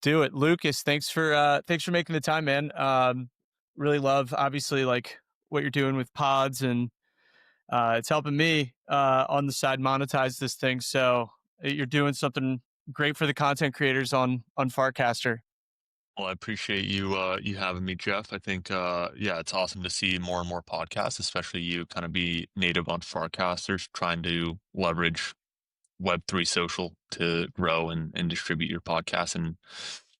Do it. Lucas, thanks for making the time, man. Really love obviously like what you're doing with pods and it's helping me on the side monetize this thing. So you're doing something great for the content creators on Farcaster. Well, I appreciate you having me, Jeff. I think yeah, it's awesome to see more and more podcasts, especially you kind of be native on Farcasters, trying to leverage Web3 social to grow and distribute your podcast and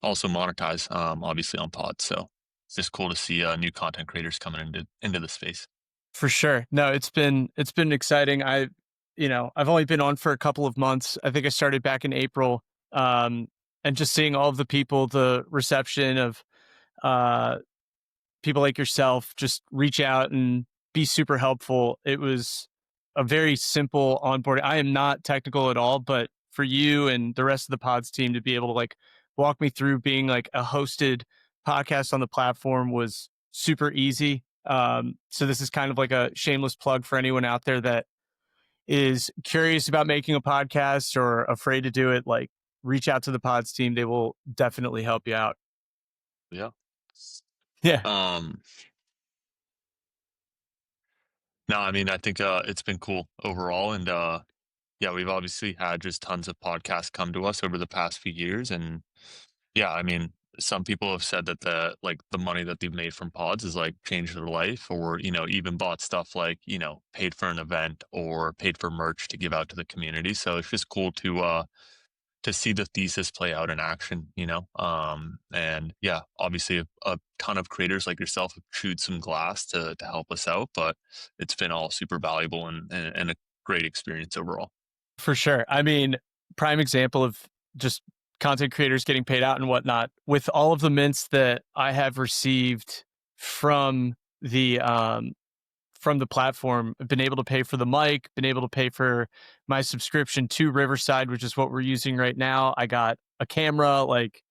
also monetize, obviously on pods. So it's just cool to see new content creators coming into the space. For sure. No, it's been exciting. I've only been on for a couple of months. I think I started back in April. Um, and just seeing all of the people, the reception of uh people like yourself just reach out and be super helpful. It was a very simple onboarding. I am not technical at all, but for you and the rest of the pods team to be able to like walk me through being like a hosted podcast on the platform was super easy. So this is kind of like a shameless plug for anyone out there that is curious about making a podcast or afraid to do it. Like reach out to the pods team. They will definitely help you out. Yeah. Yeah. Um, no, I mean, I think it's been cool overall, and yeah, we've obviously had just tons of podcasts come to us over the past few years, and yeah, I mean, some people have said that the money that they've made from pods is like changed their life, or even bought stuff like paid for an event or paid for merch to give out to the community. So it's just cool to see the thesis play out in action, and yeah, obviously a ton of creators like yourself have chewed some glass to help us out, but it's been all super valuable and a great experience overall. For sure. I mean, prime example of just content creators getting paid out and whatnot. With all of the mints that I have received from the platform, I've been able to pay for the mic, been able to pay for my subscription to Riverside, which is what we're using right now. I got a camera, like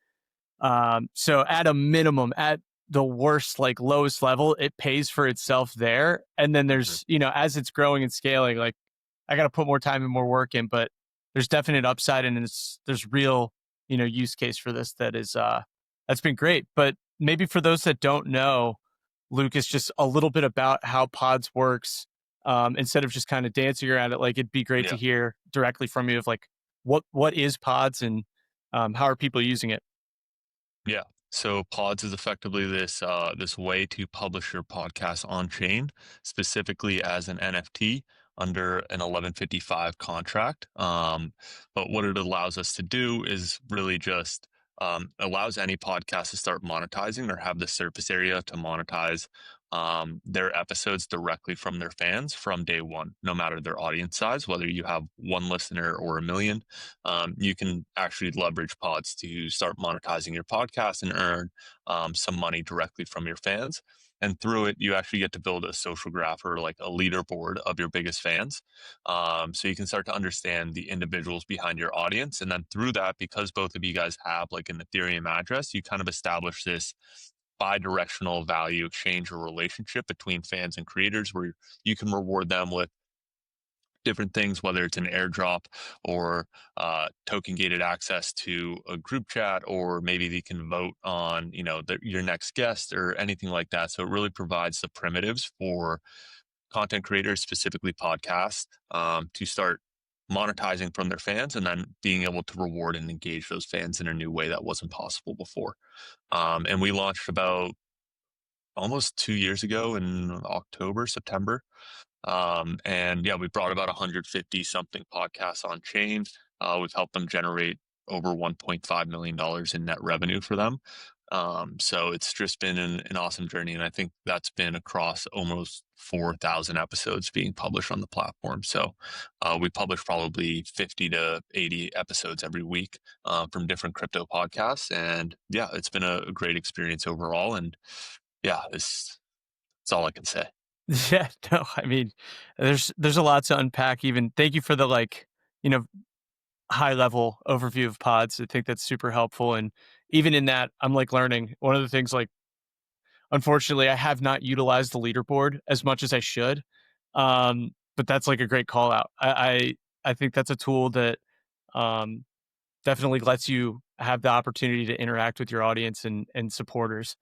so at a minimum, at the worst, like lowest level, it pays for itself there. And then Mhm. there's, as it's growing and scaling, like I got to put more time and more work in, but there's definite upside and there's real, use case for this that's been great. But maybe for those that don't know, Lucas, just a little bit about how Pods works, instead of just kind of dancing around it. Like it'd be great to Yeah. hear directly from you of like what is Pods and how are people using it? Yeah. So Pods is effectively this way to publish your podcast on chain, specifically as an NFT under an 1155 contract. But what it allows us to do is really just allows any podcast to start monetizing or have the surface area to monetize their episodes directly from their fans from day one, no matter their audience size, whether you have one listener or a million. You can actually leverage pods to start monetizing your podcast and earn some money directly from your fans. And through it, you actually get to build a social graph or like a leaderboard of your biggest fans. So you can start to understand the individuals behind your audience. And then through that, because both of you guys have like an Ethereum address, you kind of establish this bi-directional value exchange or relationship between fans and creators where you can reward them with different things, whether it's an airdrop or token gated access to a group chat, or maybe they can vote on, your next guest or anything like that. So it really provides the primitives for content creators, specifically podcasts, to start monetizing from their fans and then being able to reward and engage those fans in a new way that wasn't possible before. And we launched about almost 2 years ago in October, September, and yeah, we brought about 150 something podcasts on chain. We've helped them generate over $1.5 million in net revenue for them. So it's just been an awesome journey. And I think that's been across almost 4,000 episodes being published on the platform. So we publish probably 50 to 80 episodes every week from different crypto podcasts. And yeah, it's been a great experience overall. And yeah, it's all I can say. Yeah, no, I mean, there's a lot to unpack even. Thank you for the like, you know, high level overview of pods. I think that's super helpful. And even in that, I'm like learning. One of the things like unfortunately I have not utilized the leaderboard as much as I should. But that's like a great call out. I think that's a tool that um definitely lets you have the opportunity to interact with your audience and supporters.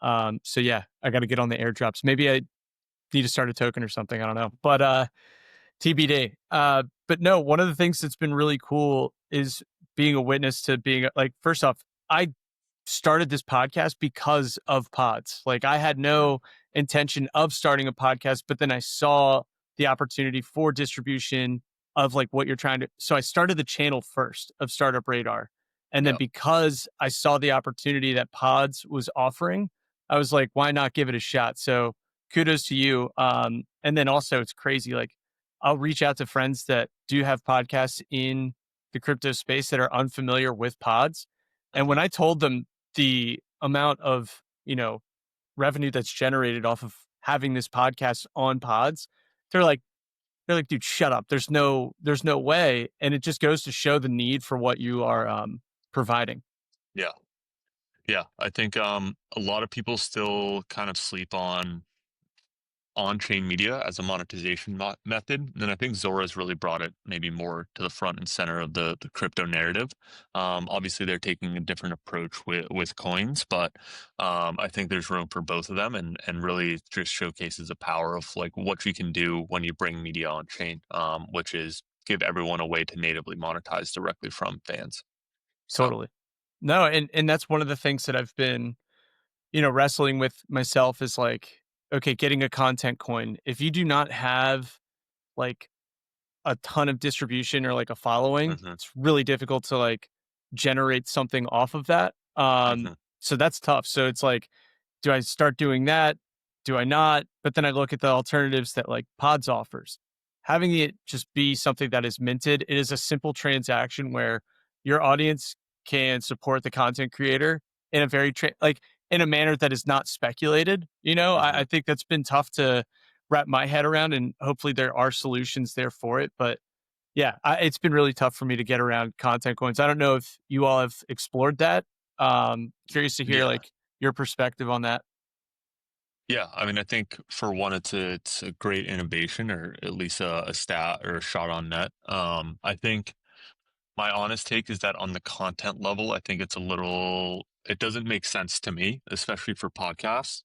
So yeah, I got to get on the airdrops. Maybe I need to start a token or something. I don't know, but TBD. But no, one of the things that's been really cool is being a witness to being like, first off, I started this podcast because of pods. Like I had Mhm. no intention of starting a podcast, but then I saw the opportunity for distribution of like what you're trying to. So I started the channel first of Startup Radar. And then Yeah. because I saw the opportunity that pods was offering, I was like, why not give it a shot? So kudos to you. And then also it's crazy. Like I'll reach out to friends that do have podcasts in the crypto space that are unfamiliar with pods. And when Mhm. I told them the amount of, revenue that's generated off of having this podcast on pods, they're like dude, shut up. There's no way. And it just goes to show the need for what you are providing. Yeah. Yeah. I think a lot of people still kind of sleep on-chain media as a monetization method. And I think Zora's really brought it maybe more to the front and center of the crypto narrative. Obviously, they're taking a different approach with coins, but I think there's room for both of them, and really just showcases the power of like what you can do when you bring media on chain, which is give everyone a way to natively monetize directly from fans. So, Totally. No, and that's one of the things that I've been, wrestling with myself is like, okay, getting a content coin. If you do not have like a ton of distribution or like a following, mhm, it's really difficult to like generate something off of that. mhm, So that's tough. So it's like, do I start doing that? Do I not? But then I look at the alternatives that like Pods offers. Having it just be something that is minted, it is a simple transaction where your audience can support the content creator in a very like in a manner that is not speculated. I mhm. think that's been tough to wrap my head around, and hopefully there are solutions there for it. But yeah, it's been really tough for me to get around content coins. I don't know if you all have explored that. Curious to hear Yeah. like your perspective on that. Yeah, I mean, I think for one, it's a great innovation, or at least a stat or a shot on net. I think my honest take is that on the content level, I think it's a little, it doesn't make sense to me, especially for podcasts,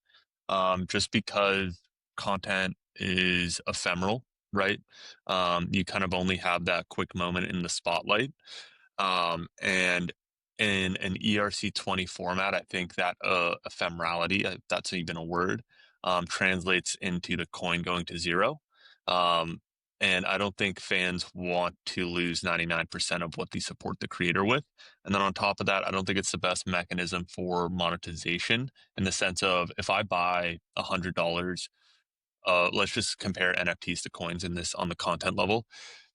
just because content is ephemeral, right? You kind of only have that quick moment in the spotlight. And in an ERC20 format, I think that ephemerality, if that's even a word, translates into the coin going to zero. Um, and I don't think fans want to lose 99% of what they support the creator with. And then on top of that, I don't think it's the best mechanism for monetization, in the sense of, if I buy $100, let's just compare NFTs to coins in this on the content level.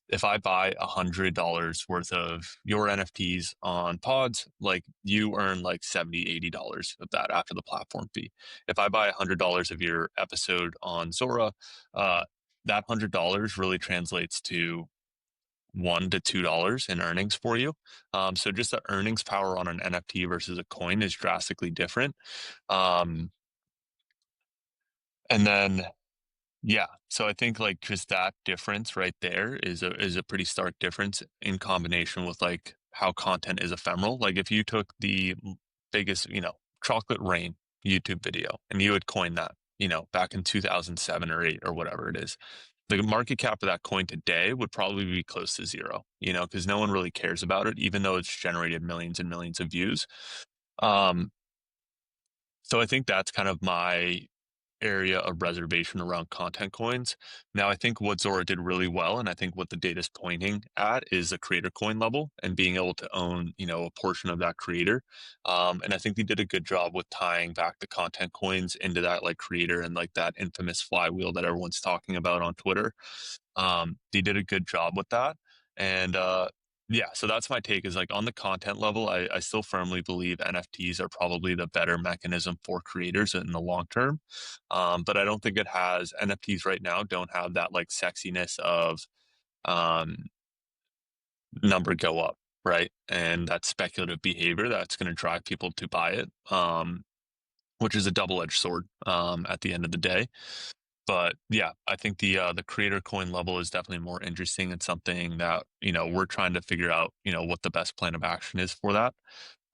If I buy $100 worth of your NFTs on pods, like, you earn like $70, $80 of that after the platform fee. If I buy $100 of your episode on Zora, uh, that $100 really translates to $1 to $2 in earnings for you. So just the earnings power on an NFT versus a coin is drastically different. Um, and then Yeah, so I think, like, just that difference right there is a pretty stark difference, in combination with, like, how content is ephemeral. Like, if you took the biggest, chocolate rain YouTube video, and you had coined that, back in 2007 or 8 or whatever it is, the market cap of that coin today would probably be close to 0, because no one really cares about it, even though it's generated millions and millions of views. Um, so I think that's kind of my area of reservation around content coins. Now, I think what Zora did really well, and I think what the data is pointing at, is a creator coin level, and being able to own, a portion of that creator. And I think they did a good job with tying back the content coins into that, like, creator, and like that infamous flywheel that everyone's talking about on Twitter. They did a good job with that. And yeah, so that's my take, is like, on the content level, I still firmly believe NFTs are probably the better mechanism for creators in the long term. But I don't think it has, NFTs right now don't have that, like, sexiness of, um, number go up, right? And that speculative behavior that's going to drive people to buy it, which is a double edged sword, at the end of the day. But yeah, I think the creator coin level is definitely more interesting and something that, we're trying to figure out, what the best plan of action is for that.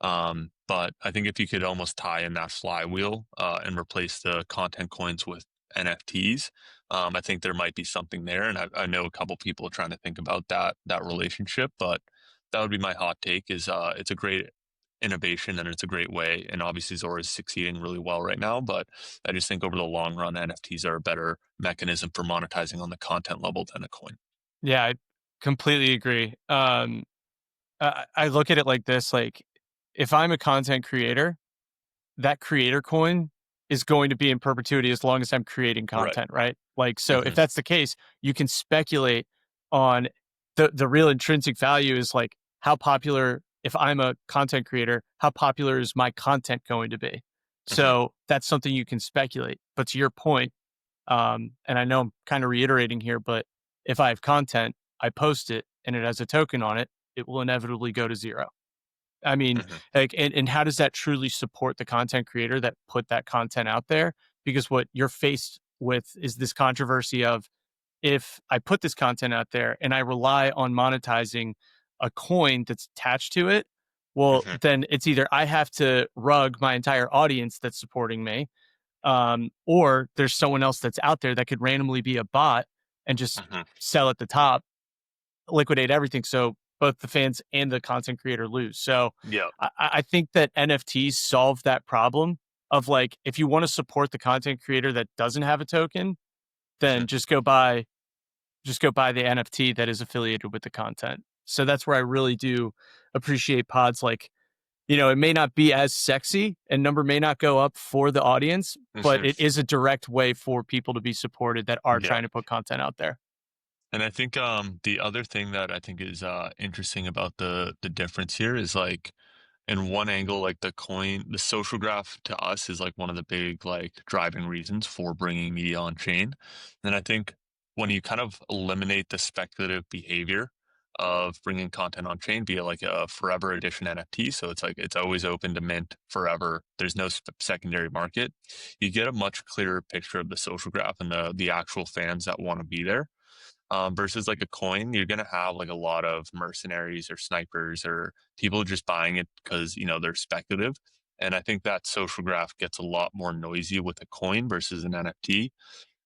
But I think if you could almost tie in that flywheel and replace the content coins with NFTs, I think there might be something there. And I know a couple people trying to think about that relationship, but that would be my hot take. Is it's a great innovation and it's a great way. And obviously Zora is succeeding really well right now. But I just think over the long run, NFTs are a better mechanism for monetizing on the content level than a coin. Yeah, I completely agree. I look at it like this, like, if I'm a content creator, that creator coin is going to be in perpetuity as long as I'm creating Right. content, right? Like, so if Hmm. that's the case, you can speculate on the real intrinsic value is like how popular, if I'm a content creator, how popular is my content going to be? Hmm. So that's something you can speculate. But to your point, and I know I'm kind of reiterating here, but if I have content, I post it and it has a token on it, it will inevitably go to zero. I mean, Hmm. like, and how does that truly support the content creator that put that content out there? Because what you're faced with is this controversy of, if I put this content out there and I rely on monetizing a coin that's attached to it, well, Hmm. then it's either I have to rug my entire audience that's supporting me, or there's someone else that's out there that could randomly be a bot and just Hmm. sell at the top, liquidate everything. So both the fans and the content creator lose. So Yeah. I think that NFTs solve that problem of, like, if you want to support the content creator that doesn't have a token, then Hmm. just go buy the NFT that is affiliated with the content. So that's where I really do appreciate pods. Like, it may not be as sexy and number may not go up for the audience, but Hmm. it is a direct way for people to be supported that are Yeah. trying to put content out there. And I think the other thing that I think is interesting about the difference here is like in one angle, like the social graph to us is like one of the big like driving reasons for bringing media on chain. And I think when you kind of eliminate the speculative behavior of bringing content on chain via like a forever edition NFT, so it's like it's always open to mint forever. There's no secondary market. You get a much clearer picture of the social graph and the actual fans that want to be there versus like a coin. You're going to have like a lot of mercenaries or snipers or people just buying it because, they're speculative. And I think that social graph gets a lot more noisy with a coin versus an NFT.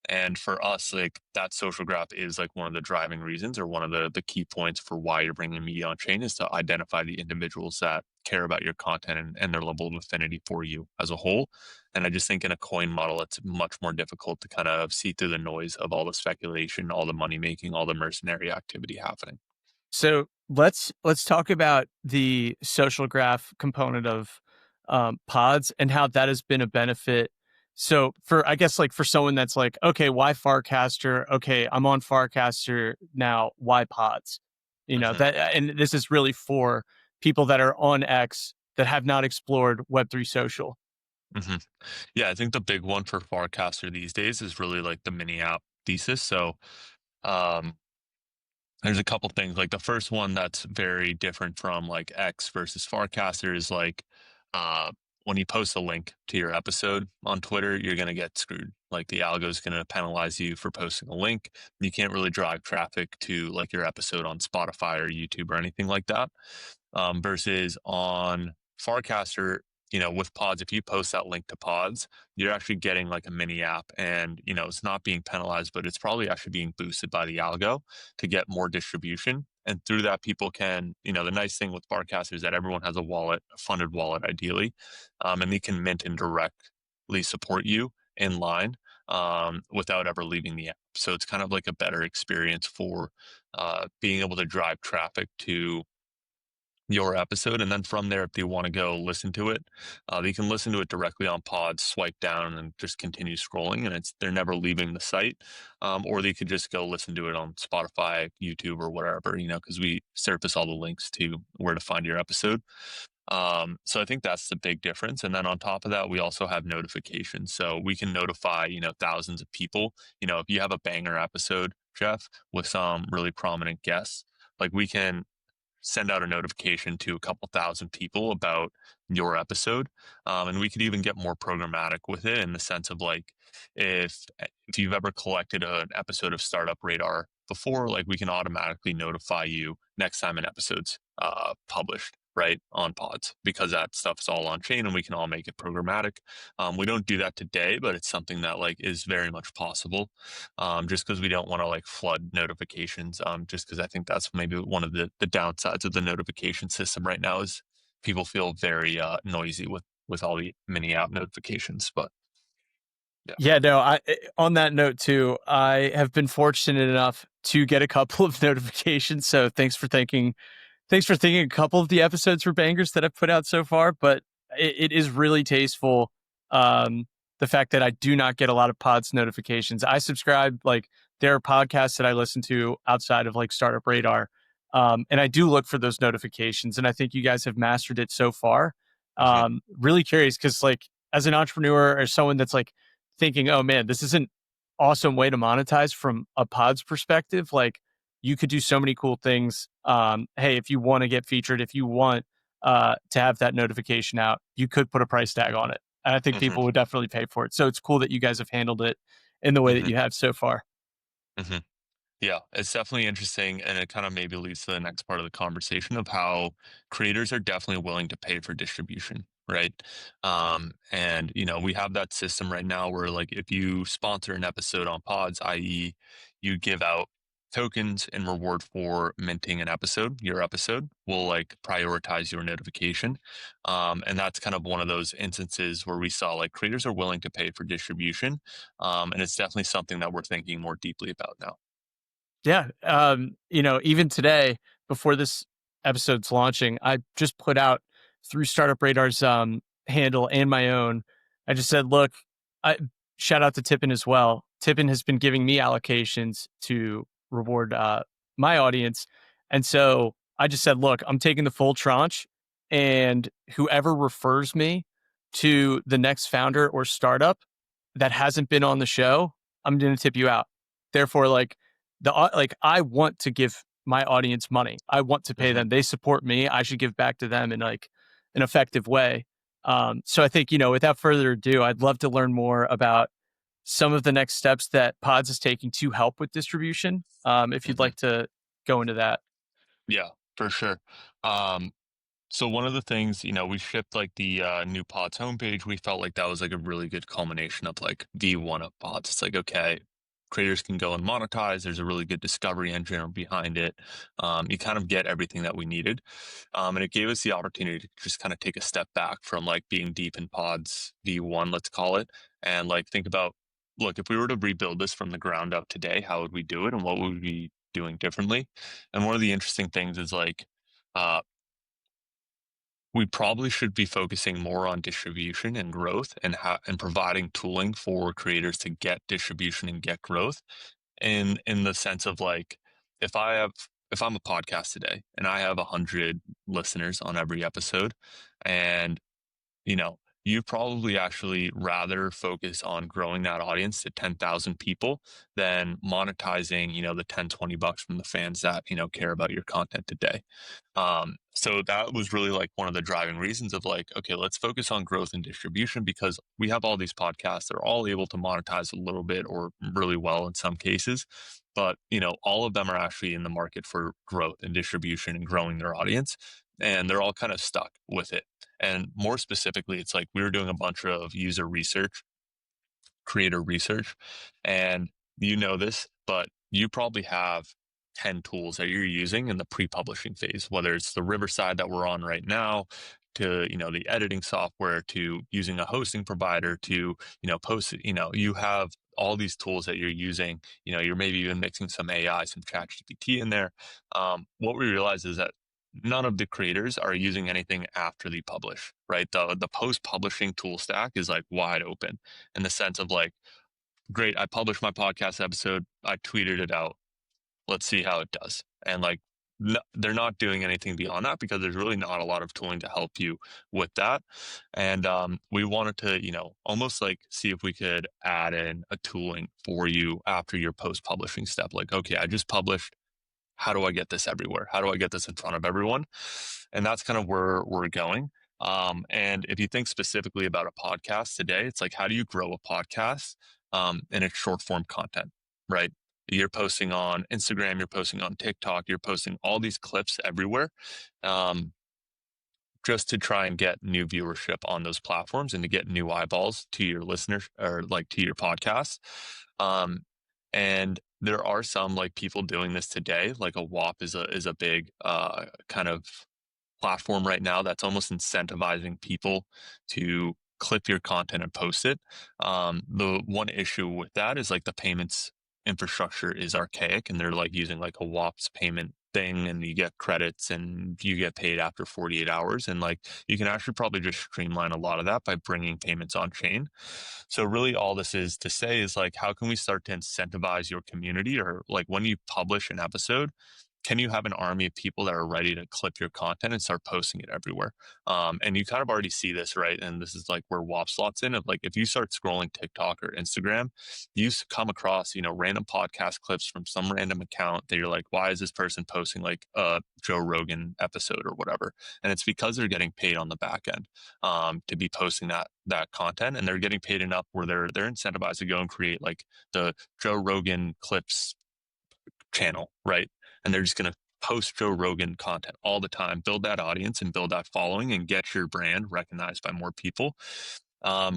And for us, like that social graph is like one of the driving reasons or one of the key points for why you're bringing media on chain is to identify the individuals that care about your content and their level of affinity for you as a whole. And I just think in a coin model, it's much more difficult to kind of see through the noise of all the speculation, all the money making, all the mercenary activity happening. So let's talk about the social graph component of pods and how that has been a benefit. So for, I guess, like, for someone that's like, okay, why Farcaster? Okay, I'm on Farcaster now. Why pods? Hmm. That, and this is really for people that are on X that have not explored Web3 social. Hmm. Yeah, I think the big one for Farcaster these days is really like the mini app thesis. So, um, there's a couple things. Like the first one that's very different from like X versus Farcaster is like uh when you post a link to your episode on Twitter, you're gonna get screwed. Like the algo is gonna penalize you for posting a link. You can't really drive traffic to like your episode on Spotify or YouTube or anything like that versus on Farcaster, with pods, if you post that link to pods, you're actually getting like a mini app and, it's not being penalized, but it's probably actually being boosted by the algo to get more distribution. And through that, people can, the nice thing with Farcaster is that everyone has a wallet, a funded wallet ideally, and they can mint and directly support you in line without ever leaving the app. So it's kind of like a better experience for being able to drive traffic to your episode. And then from there, if you want to go listen to it, you can listen to it directly on pods, swipe down and just continue scrolling. And they're never leaving the site. Or they could just go listen to it on Spotify, YouTube, or whatever, because we surface all the links to where to find your episode. So I think that's the big difference. And then on top of that, we also have notifications. So we can notify, thousands of people. If you have a banger episode, Jeff, with some really prominent guests, like we can send out a notification to a couple thousand people about your episode. And we could even get more programmatic with it in the sense of like, if you've ever collected an episode of Startup Radar before, like we can automatically notify you next time an episode's published, right, on pods, because that stuff's all on chain and we can all make it programmatic. We don't do that today, but it's something that like is very much possible, just because we don't want to like flood notifications, just because I think that's maybe one of the downsides of the notification system right now is people feel very noisy with all the mini app notifications. But yeah. Yeah, no, on that note too, I have been fortunate enough to get a couple of notifications. So thanks for thinking a couple of the episodes were bangers that I've put out so far, but it is really tasteful. Um, the fact that I do not get a lot of pods notifications. I subscribe, like, there are podcasts that I listen to outside of like Startup Radar. And I do look for those notifications. And I think you guys have mastered it so far. Hmm. Really curious because, like, as an entrepreneur or someone that's like thinking, oh man, this is an awesome way to monetize from a pod's perspective. Like, you could do so many cool things. Hey, if you want to get featured, if you want to have that notification out, you could put a price tag on it. And I think Hmm. people would definitely pay for it. So it's cool that you guys have handled it in the way that Hmm. you have so far. Hmm. Yeah, it's definitely interesting, and it kind of maybe leads to the next part of the conversation of how creators are definitely willing to pay for distribution, right? And we have that system right now where like if you sponsor an episode on Pods, i.e., you give out tokens in reward for minting an episode, your episode will like prioritize your notification. And that's kind of one of those instances where we saw like creators are willing to pay for distribution. And it's definitely something that we're thinking more deeply about now. Yeah. Even today, before this episode's launching, I just put out through Startup Radar's handle and my own. I just said, look, I shout out to Tippin as well. Tippin has been giving me allocations to reward my audience. And so I just said, look, I'm taking the full tranche, and whoever refers me to the next founder or startup that hasn't been on the show, I'm going to tip you out. Therefore, like, like, I want to give my audience money. I want to pay Hmm. them. They support me. I should give back to them in like an effective way. So I think, without further ado, I'd love to learn more about some of the next steps that Pods is taking to help with distribution. If you'd Hmm. like to go into that. Yeah, for sure. Um, so one of the things, we shipped like the new Pods homepage. We felt like that was like a really good culmination of like V1 of Pods. It's like, okay, creators can go and monetize. There's a really good discovery engine behind it. You kind of get everything that we needed. And it gave us the opportunity to just kind of take a step back from like being deep in Pods V1, let's call it, and like think about, look, if we were to rebuild this from the ground up today, how would we do it and what would we be doing differently? And one of the interesting things is like, uh, we probably should be focusing more on distribution and growth and providing tooling for creators to get distribution and get growth in the sense of like if I have if I'm a podcast today and I have 100 listeners on every episode, and you know, you probably actually rather focus on growing that audience to 10,000 people than monetizing, the 10, $20 from the fans that, care about your content today. So that was really like one of the driving reasons of like, okay, let's focus on growth and distribution because we have all these podcasts. They're all able to monetize a little bit or really well in some cases. But, all of them are actually in the market for growth and distribution and growing their audience. And they're all kind of stuck with it. And more specifically, it's like we were doing a bunch of user research, creator research, and you know this, but you probably have 10 tools that you're using in the pre-publishing phase, whether it's the Riverside that we're on right now, to the editing software, to using a hosting provider, to post it. You have all these tools that you're using. You're maybe even mixing some AI, some chat GPT in there. What we realize is that none of the creators are using anything after they publish, right? The post-publishing tool stack is like wide open in the sense of like, great, I published my podcast episode, I tweeted it out, let's see how it does. And like, they're not doing anything beyond that because there's really not a lot of tooling to help you with that. And we wanted to, almost like see if we could add in a tooling for you after your post publishing step. Like, okay, I just published. how do I get this everywhere? How do I get this in front of everyone? And that's kind of where we're going. And if you think specifically about a podcast today, it's like, how do you grow a podcast in its short form content, right? You're posting on Instagram, you're posting on TikTok, you're posting all these clips everywhere. Um, just to try and get new viewership on those platforms and to get new eyeballs to your listeners or like to your podcast. Um, and there are some like people doing this today, like a WAP is a big kind of platform right now that's almost incentivizing people to clip your content and post it. The one issue with that is like the payments infrastructure is archaic and they're like using like a WAPS payment thing and you get credits and you get paid after 48 hours. And like you can actually probably just streamline a lot of that by bringing payments on chain. So really all this is to say is like, how can we start to incentivize your community or like when you publish an episode, can you have an army of people that are ready to clip your content and start posting it everywhere? And you kind of already see this, right? And this is like where WAP slots in. Of like, if you start scrolling TikTok or Instagram, you come across, random podcast clips from some random account that you're like, why is this person posting like a Joe Rogan episode or whatever? And it's because they're getting paid on the back end to be posting that content, and they're getting paid enough where they're incentivized to go and create like the Joe Rogan clips channel, right? And they're just going to post Joe Rogan content all the time, build that audience and build that following and get your brand recognized by more people.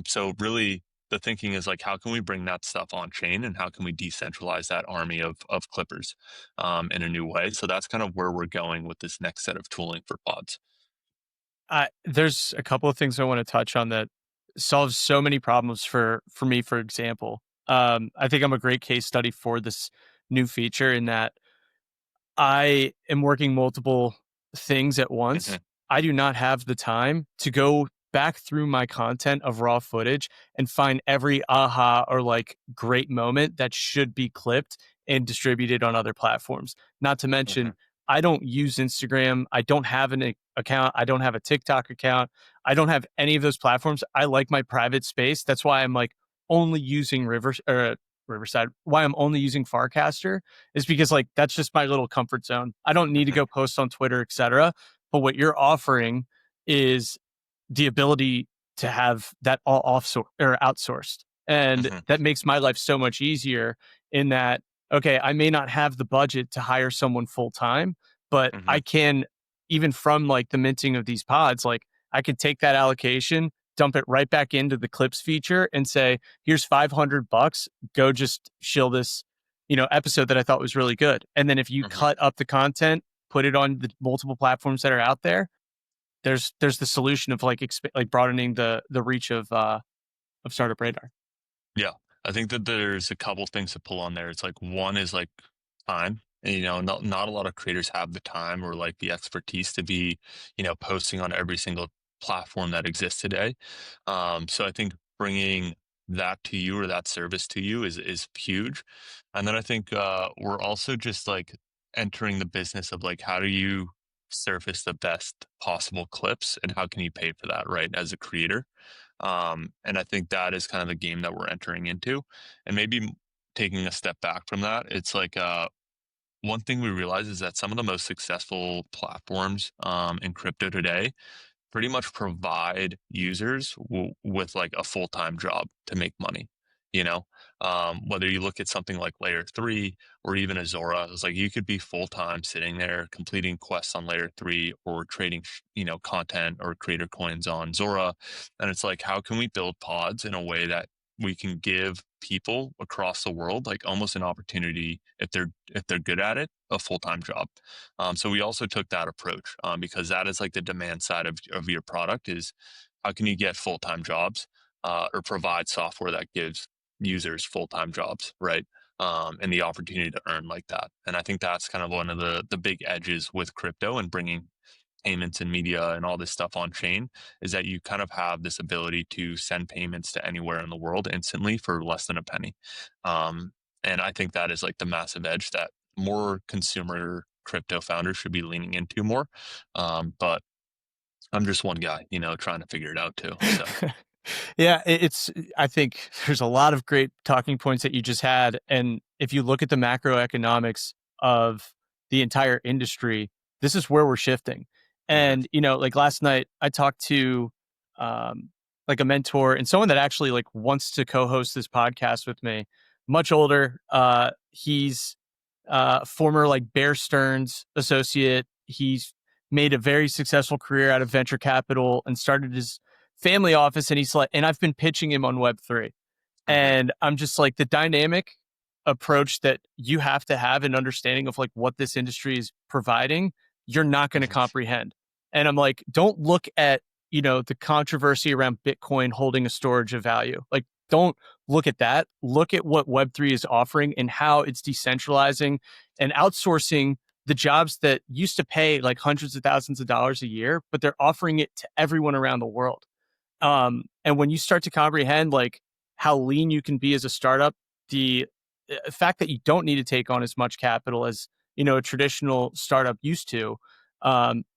So really the thinking is like, how can we bring that stuff on chain and how can we decentralize that army of clippers in a new way? So that's kind of where we're going with this next set of tooling for pods. There's a couple of things I want to touch on that solves so many problems for me. For example, I think I'm a great case study for this new feature in that I am working multiple things at Hmm. once. I do not have the time to go back through my content of raw footage and find every aha or like great moment that should be clipped and distributed on other platforms. Not to mention, Hmm. I don't use Instagram. I don't have an account. I don't have a TikTok account. I don't have any of those platforms. I like my private space. That's why I'm like only using Riverside. Why I'm only using Farcaster is because like that's just my little comfort zone. I don't need to Hmm. go post on Twitter, etc. But what you're offering is the ability to have that all outsourced. And Hmm. that makes my life so much easier in that, okay, I may not have the budget to hire someone full time, but Hmm. I can, even from like the minting of these pods, like I could take that allocation, dump it right back into the clips feature and say, here's $500, go just shill this, episode that I thought was really good. And then if you Hmm. cut up the content, put it on the multiple platforms that are out there, there's the solution of like like broadening the reach of Startup Radar. Yeah. I think that there's a couple things to pull on there. It's like one is like time. And, not a lot of creators have the time or like the expertise to be, posting on every single platform that exists today. So I think bringing that to you or that service to you is huge. And then I think we're also just like entering the business of like how do you surface the best possible clips and how can you pay for that, right? As a creator. And I think that is kind of the game that we're entering into. And maybe taking a step back from that, it's like one thing we realize is that some of the most successful platforms in crypto today pretty much provide users with like a full-time job to make money. Whether you look at something like layer 3 or even Azora, it's like you could be full-time sitting there completing quests on layer 3 or trading content or creator coins on Zora. And it's like, how can we build pods in a way that we can give people across the world like almost an opportunity, if they're good at it, a full-time job. So we also took that approach because that is like the demand side of your product is how can you get full-time jobs or provide software that gives users full-time jobs, right? And the opportunity to earn like that. And I think that's kind of one of the big edges with crypto and bringing payments and media and all this stuff on chain is that you kind of have this ability to send payments to anywhere in the world instantly for less than a penny. Um, and I think that is like the massive edge that more consumer crypto founders should be leaning into more. But I'm just one guy, trying to figure it out too. So, Yeah, it's I think there's a lot of great talking points that you just had, and if you look at the macroeconomics of the entire industry, this is where we're shifting. Hmm. And, like last night, I talked to um, like a mentor and someone that actually like wants to co-host this podcast with me. Much older. He's former like Bear Stearns associate. He's made a very successful career out of venture capital and started his family office. And he's like, and I've been pitching him on Web3. Hmm. And I'm just like the dynamic approach that you have to have an understanding of like what this industry is providing, you're not going to Hmm. comprehend. And I'm like, don't look at, the controversy around Bitcoin holding a storage of value. Like, don't look at that. Look at what Web3 is offering and how it's decentralizing and outsourcing the jobs that used to pay like hundreds of thousands of dollars a year, but they're offering it to everyone around the world. And when you start to comprehend like how lean you can be as a startup, the fact that you don't need to take on as much capital as a traditional startup used to,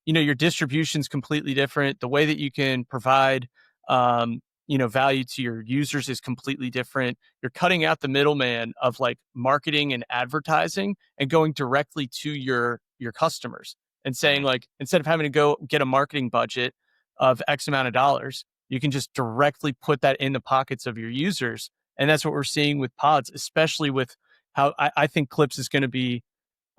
your distribution is completely different. The way that you can provide, value to your users is completely different. You're cutting out the middleman of like marketing and advertising and going directly to your customers and saying Hmm. like instead of having to go get a marketing budget of X amount of dollars, you can just directly put that in the pockets of your users. And that's what we're seeing with pods, especially with how I think Clips is going to be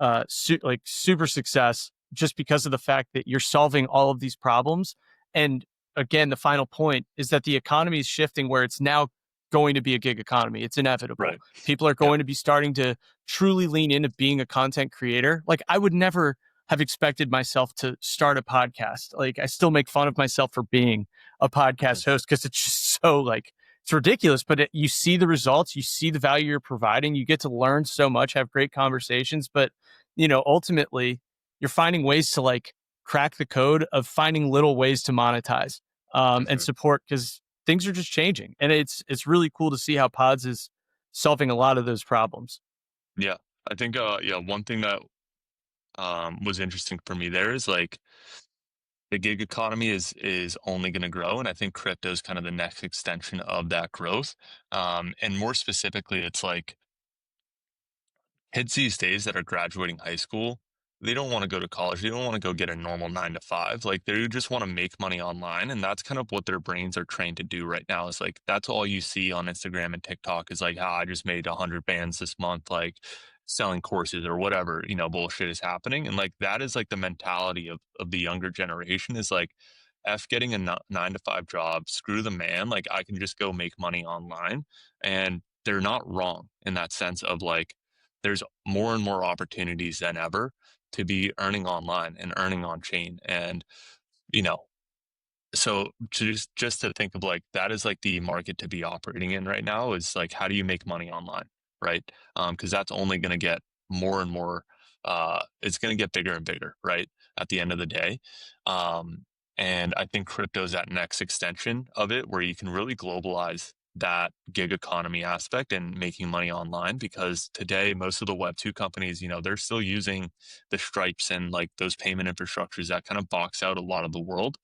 like super success just because of the fact that you're solving all of these problems. And again, the final point is that the economy is shifting where it's now going to be a gig economy. It's inevitable. Right. People are Yeah. going to be starting to truly lean into being a content creator. Like I would never have expected myself to start a podcast. Like I still make fun of myself for being a Hmm. podcast host because it's just so like it's ridiculous, but you see the results, you see the value you're providing, you get to learn so much, have great conversations, but ultimately you're finding ways to like crack the code of finding little ways to monetize and Hmm. support because things are just changing. And it's really cool to see how Pods is solving a lot of those problems. Yeah. I think yeah, one thing that was interesting for me there is like the gig economy is only going to grow, and I think crypto is kind of the next extension of that growth. And more specifically, it's like kids these days that are graduating high school, they don't want to go to college. They don't want to go get a normal 9 to 5. Like they just want to make money online. And that's kind of what their brains are trained to do right now. Is like that's all you see on Instagram and TikTok is like, ah, I just made 100 bands this month, like selling courses or whatever, bullshit is happening. And like that is like the mentality of the younger generation is like F getting a 9 to 5 job, screw the man. Like I can just go make money online. And they're not wrong in that sense of like there's more and more opportunities than ever to be earning online and earning on chain. And, you know, so just to think of like that is like the market to be operating in right now is like how do you make money online, right? Because that's only going to get more and more. It's going to get bigger and bigger, right? At the end of the day, um, and I think crypto is that next extension of it, where you can really globalize that gig economy aspect and making money online. Because today, most of the Web 2 companies, they're still using the Stripes and like those payment infrastructures that kind of box out a lot of the world.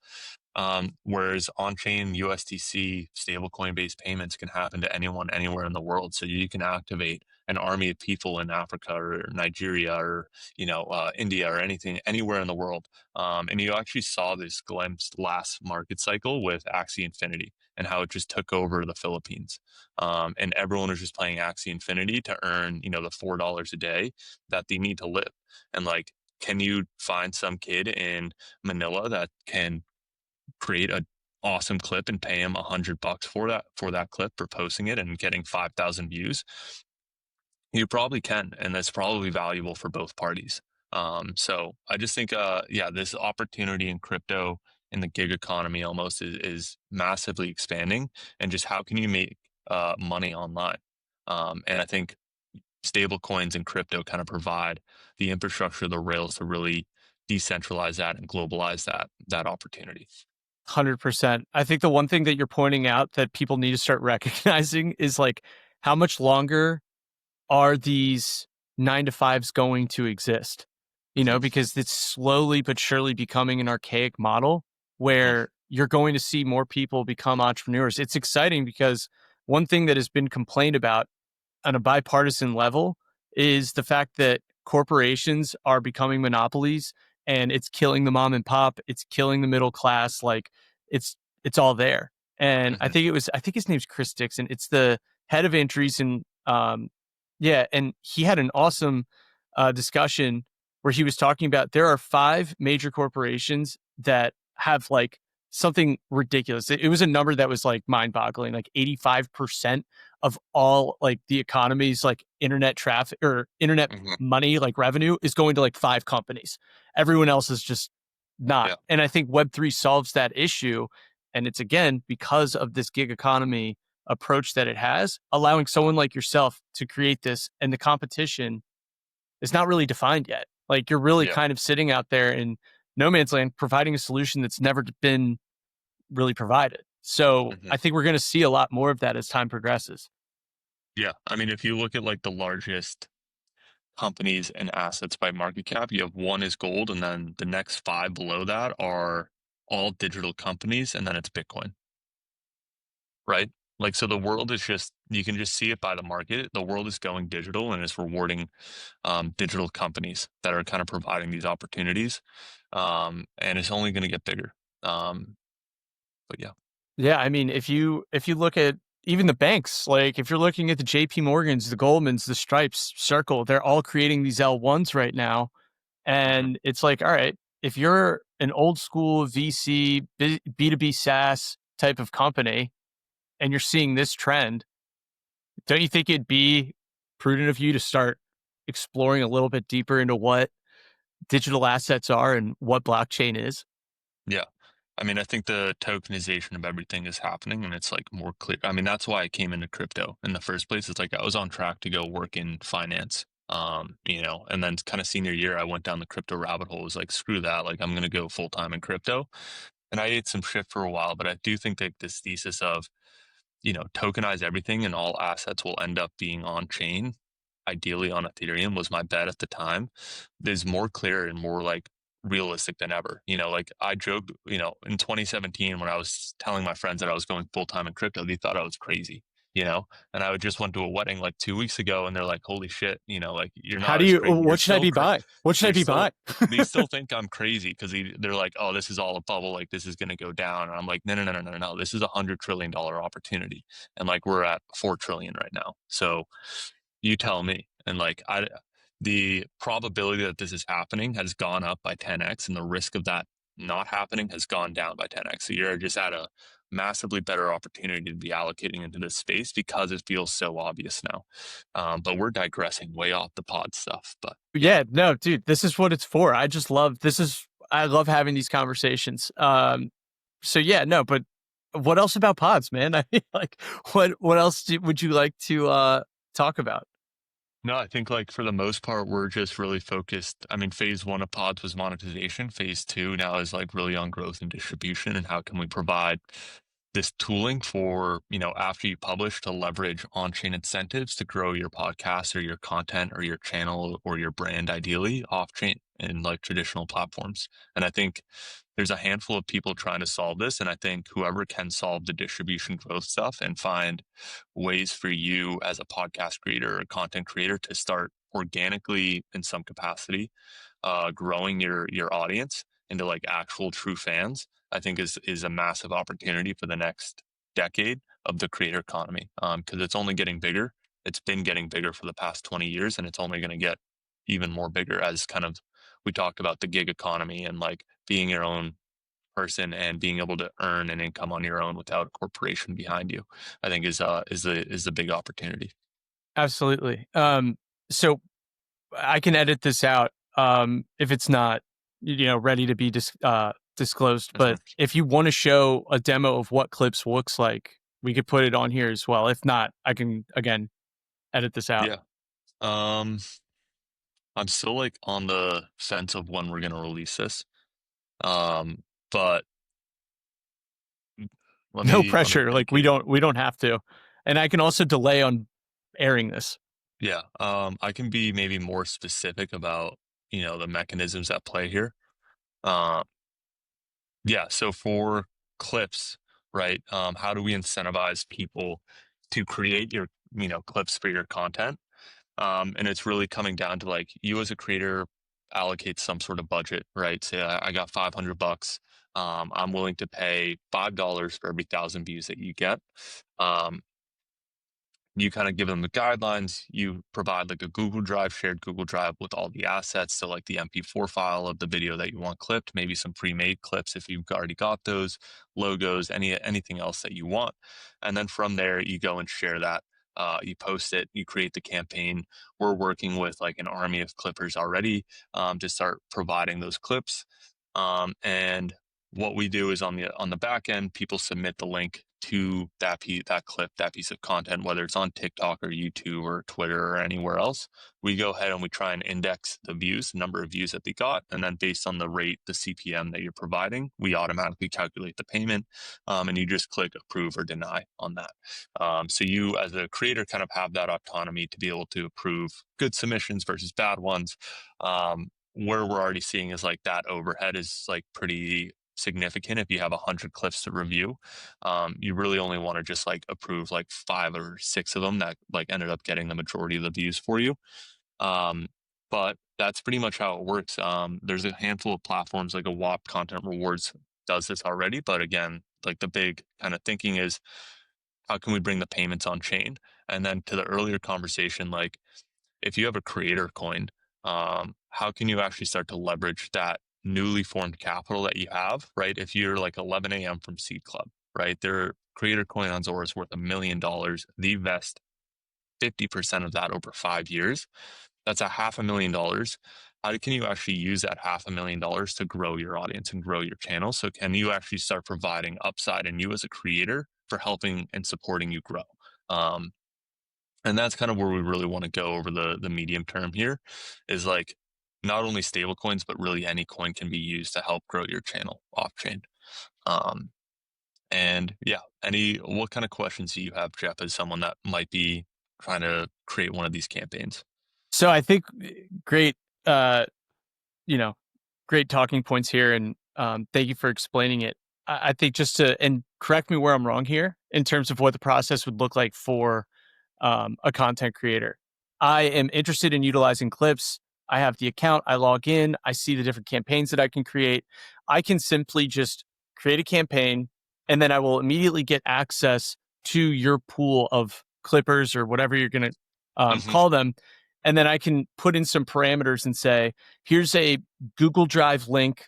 Whereas on-chain USDC stablecoin based payments can happen to anyone anywhere in the world. So you can activate an army of people in Africa or Nigeria or India or anything anywhere in the world. And you actually saw this glimpse last market cycle with Axie Infinity and how it just took over the Philippines. And everyone was just playing Axie Infinity to earn the $4 a day that they need to live. And like, can you find some kid in Manila that can create a awesome clip and pay him $100 for that clip for posting it and getting 5,000 views? You probably can, and that's probably valuable for both parties. So I just think, yeah, this opportunity in crypto in the gig economy almost is massively expanding, and just how can you make money online? And I think stable coins and crypto kind of provide the infrastructure, the rails to really decentralize that and globalize that opportunity. 100%. I think the one thing that you're pointing out that people need to start recognizing is like how much longer are these 9 to 5s going to exist? Hmm. Because it's slowly but surely becoming an archaic model Hmm. where you're going to see more people become entrepreneurs. It's exciting because one thing that has been complained about on a bipartisan level is the fact that corporations are becoming monopolies, and it's killing the mom and pop, it's killing the middle class. Like it's it's all there. And Hmm. I think his name's Chris Dixon. It's the head of Andreessen. Yeah, and he had an awesome discussion where he was talking about there are five major corporations that have like something ridiculous. It was a number that was like mind boggling, like 85% of all like the economy's like internet traffic or internet Hmm. money, like revenue is going to like five companies. Everyone else is just not. Yeah. And I think Web3 solves that issue. And it's again because of this gig economy approach that it has, allowing someone like yourself to create this, and the competition is not really defined yet. Like you're really Yeah. kind of sitting out there in no man's land, providing a solution that's never been really provided. So Hmm. I think we're going to see a lot more of that as time progresses. Yeah. I mean, if you look at like the largest companies and assets by market cap, you have one is gold, and then the next five below that are all digital companies, and then it's Bitcoin, right? Like, so the world is just, you can just see it by the market. The world is going digital and it's rewarding digital companies that are kind of providing these opportunities. And it's only going to get bigger. Um, but yeah. Yeah, I mean, if you look at even the banks, like if you're looking at the JP Morgans, the Goldmans, the Stripes, Circle, they're all creating these L1s right now. Hmm. And it's like, all right, if you're an old school VC, B2B SaaS type of company and you're seeing this trend, don't you think it'd be prudent of you to start exploring a little bit deeper into what digital assets are and what blockchain is? Yeah. I mean, I think the tokenization of everything is happening and it's like more clear. I mean, that's why I came into crypto in the first place. It's like I was on track to go work in finance. And then kind of senior year, I went down the crypto rabbit hole. It was like, screw that. Like, I'm going to go full time in crypto. And I ate some shit for a while, but I do think that this thesis of, tokenize everything and all assets will end up being on chain, ideally on Ethereum, was my bet at the time, is more clear and more like realistic than ever. Like I joked, in 2017 when I was telling my friends that I was going full time in crypto, they thought I was crazy. And I just went to a wedding like 2 weeks ago and they're like, holy shit, like you're How not do as you, crazy. You're what should I still be buying? What should I you're be still buying? they still think I'm crazy because they're like, oh, this is all a bubble, like this is going to go down. And I'm like, no, no, no, no, no, no. This is $100 trillion opportunity, and like we're at 4 trillion right now. So you tell me. And like the probability that this is happening has gone up by 10x, and the risk of that not happening has gone down by 10x. So you're just at a massively better opportunity to be allocating into this space because it feels so obvious now. But we're digressing way off the pod stuff. But yeah. Yeah, no, dude, this is what it's for. I just love this is I love having these conversations. So yeah, no, but what else about pods, man? I mean, like what else would you like to talk about? No, I think like for the most part, we're just really focused. I mean, phase one of pods was monetization. Phase two now is like really on growth and distribution and how can we provide this tooling for, after you publish to leverage on-chain incentives to grow your podcast or your content or your channel or your brand, ideally off-chain in like traditional platforms. And I think there's a handful of people trying to solve this. And I think whoever can solve the distribution growth stuff and find ways for you as a podcast creator or content creator to start organically in some capacity, growing your audience into like actual true fans, I think is a massive opportunity for the next decade of the creator economy. Because it's only getting bigger. It's been getting bigger for the past 20 years, and it's only going to get even more bigger as kind of we talked about the gig economy and like being your own person and being able to earn an income on your own without a corporation behind you. I think is the big opportunity. Absolutely. So I can edit this out if it's not ready to be disclosed, Mhm. but if you want to show a demo of what Clips looks like, we could put it on here as well. If not, I can again edit this out. Yeah. Um, I'm still like on the fence of when we're gonna release this. But let No me let me pressure. think Like here. we don't have to. And I can also delay on airing this. Yeah. I can be maybe more specific about, the mechanisms at play here. Uh, yeah. So for clips, right? How do we incentivize people to create your, clips for your content? And it's really coming down to like you as a creator allocate some sort of budget, right? Say I got $500. I'm willing to pay $5 for every 1,000 views that you get. Um, you kind of give them the guidelines. You provide like a Google Drive, shared Google Drive with all the assets. So like the MP4 file of the video that you want clipped, maybe some pre-made clips if you've already got those, logos, anything else that you want. And then from there, you go and share that. You post it, you create the campaign. We're working with like an army of clippers already to start providing those clips. And what we do is on the back end, people submit the link to that clip, that piece of content, whether it's on TikTok or YouTube or Twitter or anywhere else. We go ahead and we try and index the views, the number of views that they got, and then based on the rate, the CPM that you're providing, we automatically calculate the payment, and you just click approve or deny on that. So you, as a creator, kind of have that autonomy to be able to approve good submissions versus bad ones. Where we're already seeing is like that overhead is like pretty significant. If you have 100 clips to review, you really only want to just like approve like 5 or 6 of them that like ended up getting the majority of the views for you. um, but that's pretty much how it works. There's a handful of platforms like a WAP Content Rewards does this already, but again, like the big kind of thinking is how can we bring the payments on chain? And then to the earlier conversation, like if you have a creator coin, how can you actually start to leverage that newly formed capital that you have, right? If you're like 11 a.m. from Seed Club, right? Their creator coin on Zora is worth $1 million. They vest 50% of that over 5 years. That's a $500,000. How can you actually use that $500,000 to grow your audience and grow your channel? So can you actually start providing upside in you as a creator for helping and supporting you grow? Um, and that's kind of where we really want to go over the medium term here is like not only stable coins, but really any coin can be used to help grow your channel off chain. Um, and yeah, what kind of questions do you have, Jeff, as someone that might be trying to create one of these campaigns? So I think great, uh, you know, great talking points here, and thank you for explaining it. I think just to and correct me where I'm wrong here in terms of what the process would look like for a content creator. I am interested in utilizing clips. I have the account. I log in. I see the different campaigns that I can create. I can simply just create a campaign, and then I will immediately get access to your pool of clippers or whatever you're going to Hmm. call them. And then I can put in some parameters and say, here's a Google Drive link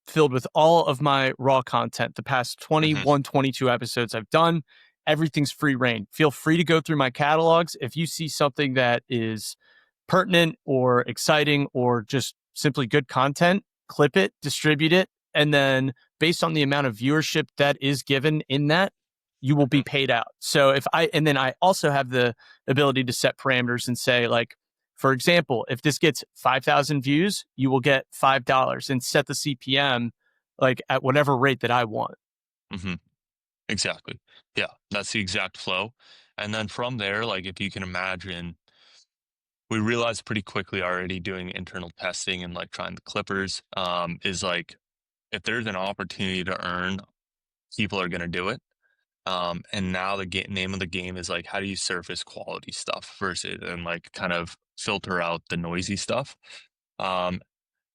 filled with all of my raw content, the past Hmm. 21, 22 episodes I've done. Everything's free reign. Feel free to go through my catalogs. If you see something that is pertinent or exciting or just simply good content, clip it, distribute it, and then based on the amount of viewership that is given in that, you will be Hmm. paid out. So and then I also have the ability to set parameters and say, like, for example, if this gets 5,000 views, you will get $5 and set the CPM like at whatever rate that I want. Hmm. Exactly. Yeah, that's the exact flow. And then from there, like if you can imagine, we realized pretty quickly already doing internal testing and like trying the clippers, is like if there's an opportunity to earn, people are going to do it. And now the name of the game is like, how do you surface quality stuff versus and like kind of filter out the noisy stuff? Um,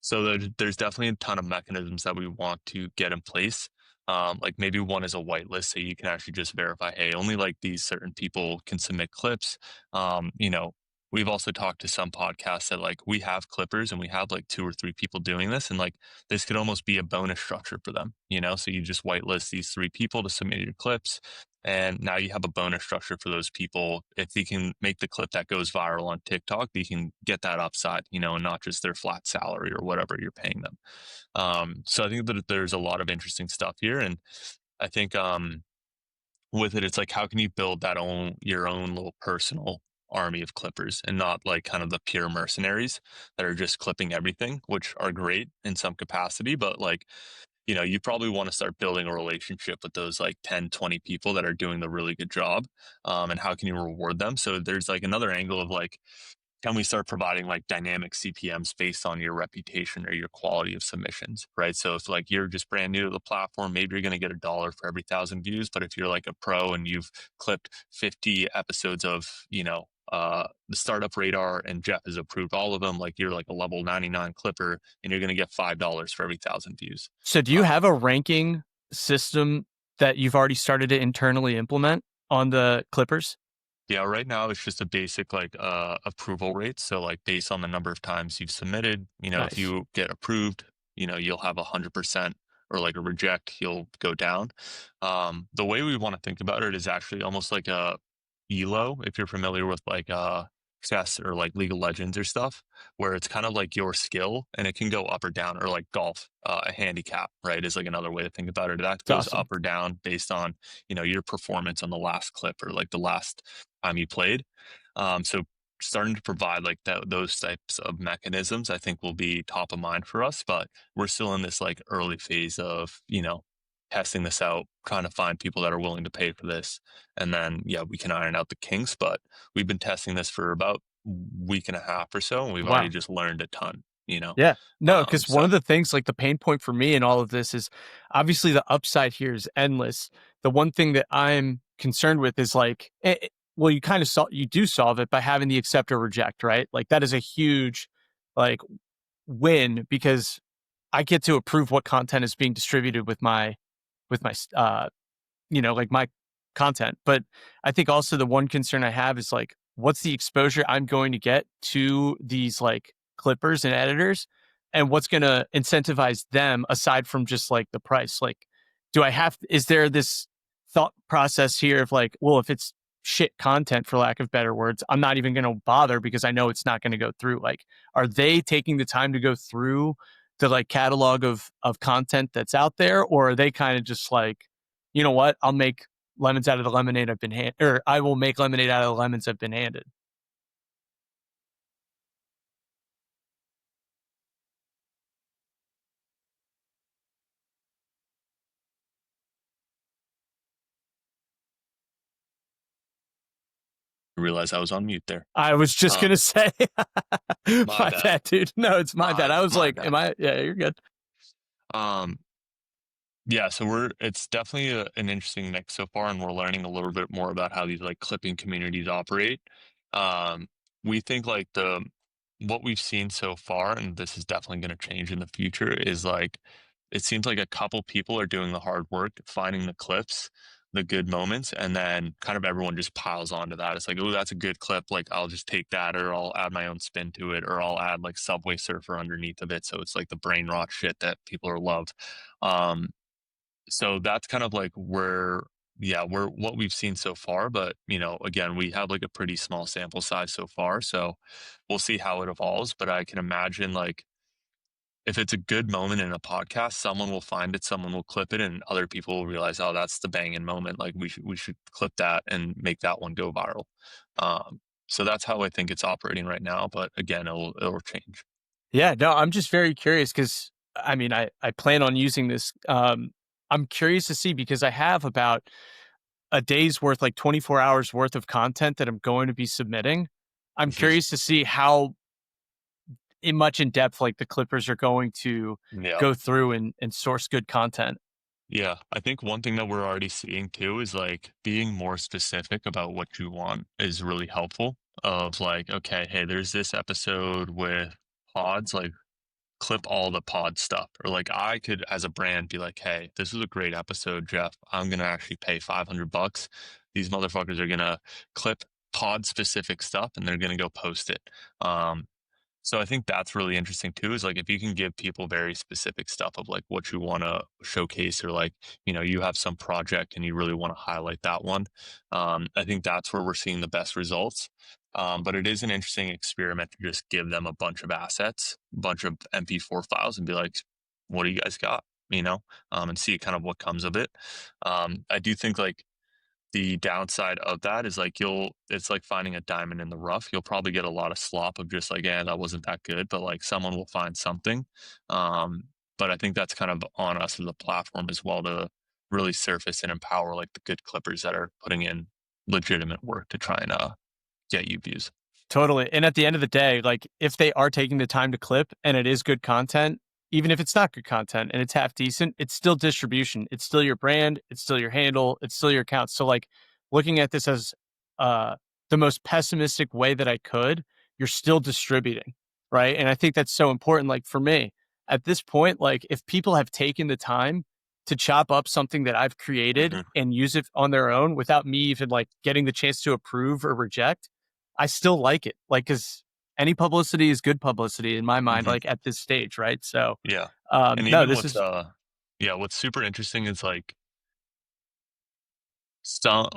so there's definitely a ton of mechanisms that we want to get in place. Like maybe one is a whitelist, so you can actually just verify, hey, only like these certain people can submit clips. We've also talked to some podcasts that like we have clippers and we have like 2 or 3 people doing this, and like this could almost be a bonus structure for them. So you just whitelist these 3 people to submit your clips. And now you have a bonus structure for those people. If they can make the clip that goes viral on TikTok, they can get that upside, and not just their flat salary or whatever you're paying them. So I think that there's a lot of interesting stuff here. And I think with it, it's like, how can you build your own little personal army of clippers and not like kind of the pure mercenaries that are just clipping everything, which are great in some capacity, but like you probably want to start building a relationship with those like 10, 20 people that are doing the really good job. And how can you reward them? So there's like another angle of like, can we start providing like dynamic CPMs based on your reputation or your quality of submissions, right? So if like you're just brand new to the platform, maybe you're going to get $1 for every 1,000 views. But if you're like a pro and you've clipped 50 episodes of, the startup radar and Jeff has approved all of them. Like you're like a level 99 clipper and you're going to get $5 for every 1,000 views. So do you Uh, have a ranking system that you've already started to internally implement on the Clippers? Yeah, right now it's just a basic like approval rate. So like based on the number of times you've submitted, if Nice. you get approved, you'll have 100%, or like a reject, you'll go down. The way we want to think about it is actually almost like a elo, if you're familiar with like chess or like League of Legends or stuff, where it's kind of like your skill and it can go up or down, or like golf, a handicap, right? Is like another way to think about it. That It's goes awesome. up or down based on, your performance on the last clip or like the last time you played. So starting to provide like those types of mechanisms, I think will be top of mind for us. But we're still in this like early phase of, testing this out, trying to find people that are willing to pay for this. And then, yeah, we can iron out the kinks. But we've been testing this for about a week and a half or so, and we've already Wow. just learned a ton. Yeah. No, because one So of the things, like the pain point for me in all of this is obviously the upside here is endless. The one thing that I'm concerned with is like, well, you kind of you do solve it by having the accept or reject, right? Like that is a huge, like, win because I get to approve what content is being distributed with my like my content. But I think also the one concern I have is like, what's the exposure I'm going to get to these like clippers and editors, and what's going to incentivize them aside from just like the price? Like, is there this thought process here of like, well, if it's shit content, for lack of better words, I'm not even going to bother because I know it's not going to go through. Like, are they taking the time to go through the like catalog of content that's out there, or are they kind of just like, you know what? I'll make lemons out of the lemonade I've been handed, or I will make lemonade out of the lemons I've been handed. I realize I was on mute there. I was just Um, gonna say, my my bad. bad, dude. No, it's my bad. I was My like, bad. am I? Yeah, you're good. Um, Yeah, so it's definitely an interesting mix so far, and we're learning a little bit more about how these like clipping communities operate. Um, we think like the what we've seen so far, and this is definitely going to change in the future, is like it seems like a couple people are doing the hard work, finding the clips, the good moments, and then kind of everyone just piles onto that. It's like, oh, that's a good clip. Like I'll just take that, or I'll add my own spin to it, or I'll add like Subway Surfer underneath of it. So it's like the brain rot shit that people are love. Um, so that's kind of like where, yeah, we're what we've seen so far. But, again, we have like a pretty small sample size so far. So we'll see how it evolves. But I can imagine like if it's a good moment in a podcast, someone will find it, someone will clip it, and other people will realize, oh, that's the banging moment. Like we should clip that and make that one go viral. So that's how I think it's operating right now. But again, it'll change. Yeah, no, I'm just very curious because I mean, I plan on using this. I'm curious to see because I have about a day's worth, like 24 hours worth of content that I'm going to be submitting. I'm curious to see how much in depth like the Clippers are going to Yeah. go through and source good content. Yeah, I think one thing that we're already seeing too is like being more specific about what you want is really helpful. Of like, okay, hey, there's this episode with pods, like clip all the pod stuff. Or like I could as a brand be like, hey, this is a great episode, Jeff. I'm gonna actually pay $500. These motherfuckers are gonna clip pod specific stuff and they're gonna go post it. So I think that's really interesting too, is like if you can give people very specific stuff of like what you want to showcase, or like, you have some project and you really want to highlight that one. I think that's where we're seeing the best results. But it is an interesting experiment to just give them a bunch of assets, a bunch of MP4 files and be like, what do you guys got? And see kind of what comes of it. I do think like the downside of that is like it's like finding a diamond in the rough. You'll probably get a lot of slop of just like, yeah, that wasn't that good, but like someone will find something. Um, but I think that's kind of on us as a platform as well to really surface and empower like the good clippers that are putting in legitimate work to try and get you views. Totally. And at the end of the day, like if they are taking the time to clip and it is good content, even if it's not good content and it's half decent, it's still distribution. It's still your brand, it's still your handle, it's still your account. So like looking at this as uh the most pessimistic way that I could, you're still distributing, right? And I think that's so important. Like for me, at this point, like if people have taken the time to chop up something that I've created Mhm, and use it on their own without me even like getting the chance to approve or reject, I still like it. Like, cause any publicity is good publicity in my mind, mhm, like at this stage, right? So, yeah, and no, even this is yeah, what's super interesting is, like, some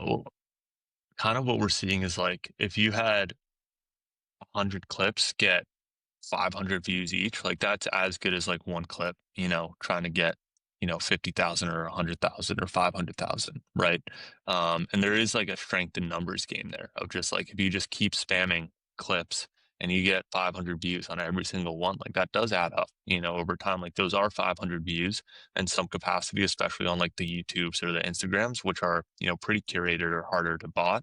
kind of what we're seeing is, like, if you had 100 clips get 500 views each, like that's as good as like one clip, trying to get, 50,000 or 100,000 or 500,000, right? And there is like a strength in numbers game there of just like, if you just keep spamming clips and you get 500 views on every single one, like that does add up, over time. Like those are 500 views in some capacity, especially on like the YouTubes or the Instagrams, which are, pretty curated or harder to bot.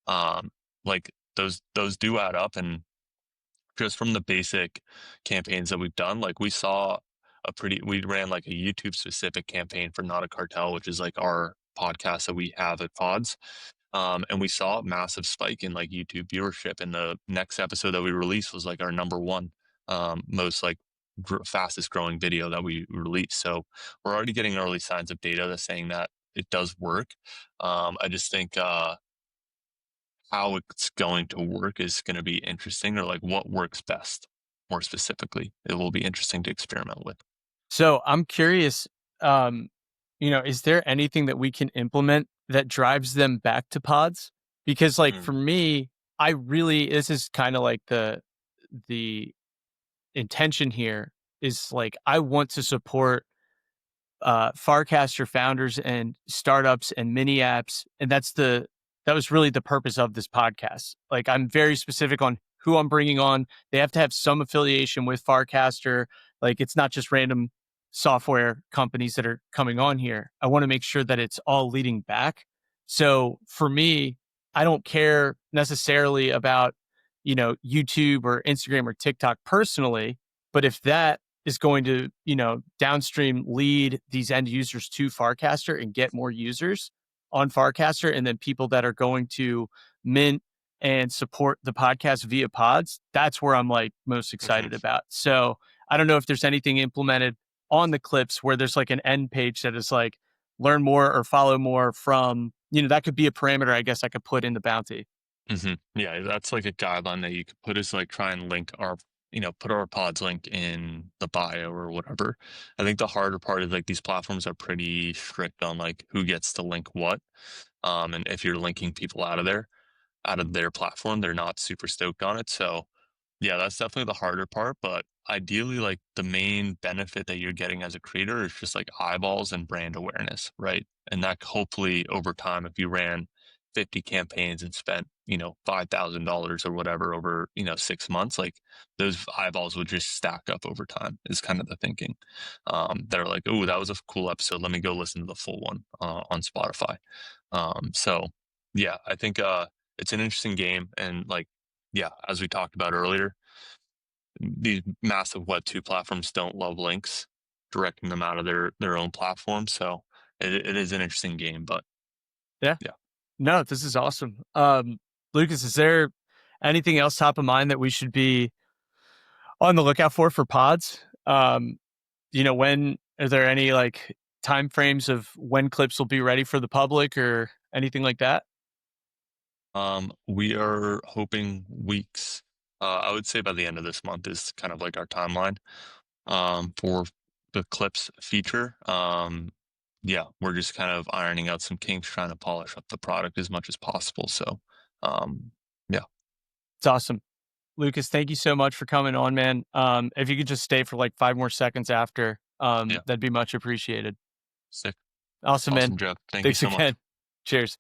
Um, like those do add up, and just from the basic campaigns that we've done, like we ran like a YouTube specific campaign for Not a Cartel, which is like our podcast that we have at Pods. And we saw a massive spike in like YouTube viewership. And the next episode that we released was like our number one, most like fastest growing video that we released. So we're already getting early signs of data that's saying that it does work. I just think, how it's going to work is going to be interesting, or like what works best more specifically. It will be interesting to experiment with. so I'm curious, um, is there anything that we can implement that drives them back to pods? Because like Mm, for me, I really this is kind of like the intention here is like I want to support Farcaster founders and startups and mini apps, and that was really the purpose of this podcast. Like I'm very specific on who I'm bringing on. They have to have some affiliation with Farcaster. Like it's not just random software companies that are coming on here. I want to make sure that it's all leading back. So for me, I don't care necessarily about YouTube or Instagram or TikTok personally, but if that is going to, downstream lead these end users to Farcaster and get more users on Farcaster, and then people that are going to mint and support the podcast via pods. That's where I'm like most excited mhm. about. So I don't know if there's anything implemented on the clips where there's like an end page that is like learn more or follow more from, that could be a parameter I guess I could put in the bounty. Yeah, that's like a guideline that you could put, is like try and link put our pods link in the bio or whatever. I think the harder part is like these platforms are pretty strict on like who gets to link what. And if you're linking people out of their platform, they're not super stoked on it. So yeah, that's definitely the harder part, but ideally, like, the main benefit that you're getting as a creator is just, like, eyeballs and brand awareness, right? And that hopefully over time, if you ran 50 campaigns and spent, $5,000 or whatever over, 6 months, like, those eyeballs would just stack up over time is kind of the thinking. They're like, "Ooh, that was a cool episode. Let me go listen to the full one, on Spotify." So yeah, I think, it's an interesting game, and, like, yeah, as we talked about earlier, these massive Web2 platforms don't love links, directing them out of their own platform. So it is an interesting game, but Yeah. yeah. No, this is awesome. Lucas, is there anything else top of mind that we should be on the lookout for pods? When are there any like time frames of when clips will be ready for the public or anything like that? We are hoping weeks. I would say by the end of this month is kind of like our timeline for the clips feature. Yeah, we're just kind of ironing out some kinks, trying to polish up the product as much as possible. So, yeah, It's awesome. Lucas, thank you so much for coming on, man. If you could just stay for like 5 more seconds after, yeah, that'd be much appreciated. sick, Awesome, man. awesome, Jeff. Thank you Thanks so much. again. Cheers.